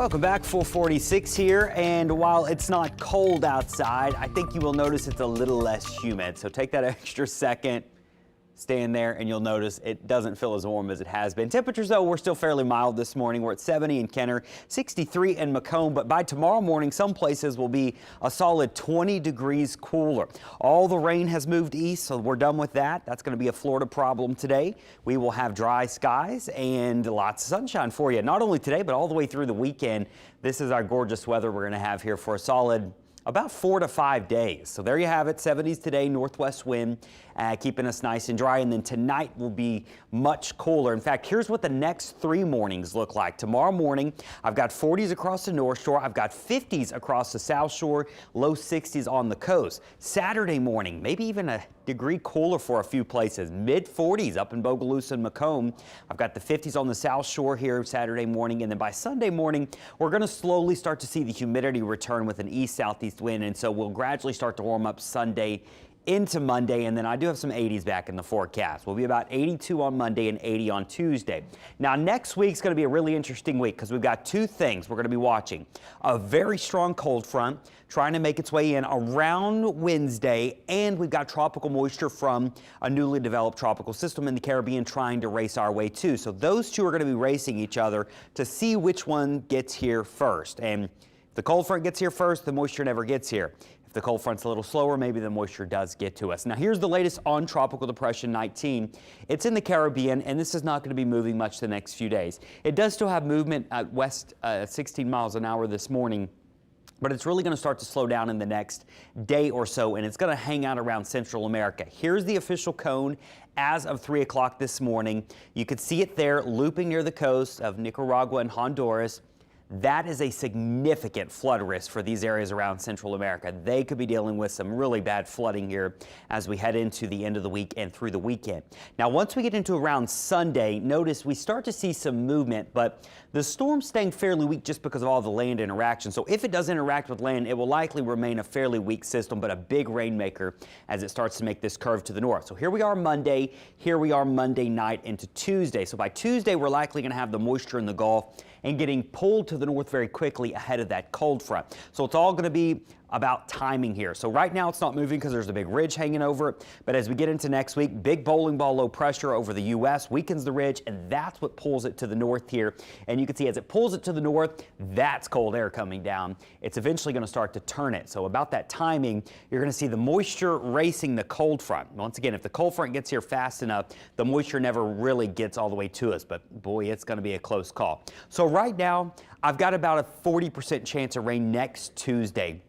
Welcome back, 446 here, and while it's not cold outside, I think you will notice it's a little less humid. So take that extra second, stand there, and you'll notice it doesn't feel as warm as it has been. Temperatures, though, we're still fairly mild this morning. We're at 70 in Kenner, 63 in Macomb, but by tomorrow morning, some places will be a solid 20 degrees cooler. All the rain has moved east, so we're done with that. That's going to be a Florida problem today. We will have dry skies and lots of sunshine for you, not only today, but all the way through the weekend. This is our gorgeous weather we're going to have here for a solid about 4 to 5 days. So there you have it, 70s today, northwest wind, keeping us nice and dry. And then tonight will be much cooler. In fact, here's what the next 3 mornings look like. Tomorrow morning, I've got 40s across the North Shore. I've got 50s across the South Shore, low 60s on the coast. Saturday morning, maybe even a degree cooler for a few places, mid 40s up in Bogalusa and Macomb. I've got the 50s on the South Shore here Saturday morning, and then by Sunday morning, we're going to slowly start to see the humidity return with an east-southeast wind, and so we'll gradually start to warm up Sunday into Monday, and then I do have some 80s back in the forecast. We'll be about 82 on Monday and 80 on Tuesday. Now, next week's going to be a really interesting week because we've got 2 things we're going to be watching. A very strong cold front trying to make its way in around Wednesday, and we've got tropical moisture from a newly developed tropical system in the Caribbean trying to race our way too. So those two are going to be racing each other to see which one gets here first. And if the cold front gets here first, the moisture never gets here. If the cold front's a little slower, maybe the moisture does get to us. Now, here's the latest on Tropical Depression 19. It's in the Caribbean, and this is not going to be moving much the next few days. It does still have movement at west 16 miles an hour this morning, but it's really going to start to slow down in the next day or so, and it's going to hang out around Central America. Here's the official cone as of 3 o'clock this morning. You could see it there looping near the coast of Nicaragua and Honduras. That is a significant flood risk for these areas around Central America. They could be dealing with some really bad flooding here as we head into the end of the week and through the weekend. Now, once we get into around Sunday, notice we start to see some movement, but the storm's staying fairly weak just because of all the land interaction. So if it does interact with land, it will likely remain a fairly weak system, but a big rainmaker as it starts to make this curve to the north. So here we are Monday, here we are Monday night into Tuesday. So by Tuesday, we're likely going to have the moisture in the Gulf and getting pulled to the north very quickly ahead of that cold front. So it's all going to be about timing here. So right now it's not moving because there's a big ridge hanging over it. But as we get into next week, big bowling ball low pressure over the U.S. weakens the ridge, and that's what pulls it to the north here. And you can see as it pulls it to the north, that's cold air coming down. It's eventually going to start to turn it. So about that timing, you're going to see the moisture racing the cold front. Once again, if the cold front gets here fast enough, the moisture never really gets all the way to us. But boy, it's going to be a close call. So right now, I've got about a 40% chance of rain next Tuesday.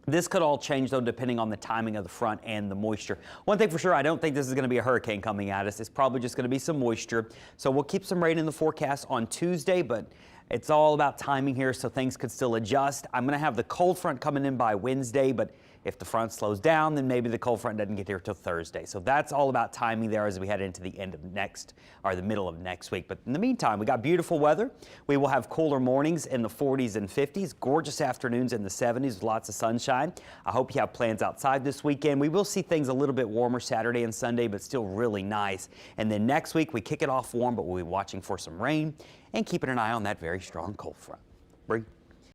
This could all change, though, depending on the timing of the front and the moisture. One thing for sure, I don't think this is going to be a hurricane coming at us. It's probably just going to be some moisture. So we'll keep some rain in the forecast on Tuesday, but it's all about timing here, so things could still adjust. I'm going to have the cold front coming in by Wednesday, but if the front slows down, then maybe the cold front doesn't get here till Thursday. So that's all about timing there as we head into the end of next, or the middle of next week. But in the meantime, we got beautiful weather. We will have cooler mornings in the 40s and 50s, gorgeous afternoons in the 70s with lots of sunshine. I hope you have plans outside this weekend. We will see things a little bit warmer Saturday and Sunday, but still really nice. And then next week, we kick it off warm, but we'll be watching for some rain and keeping an eye on that very strong cold front. Bree?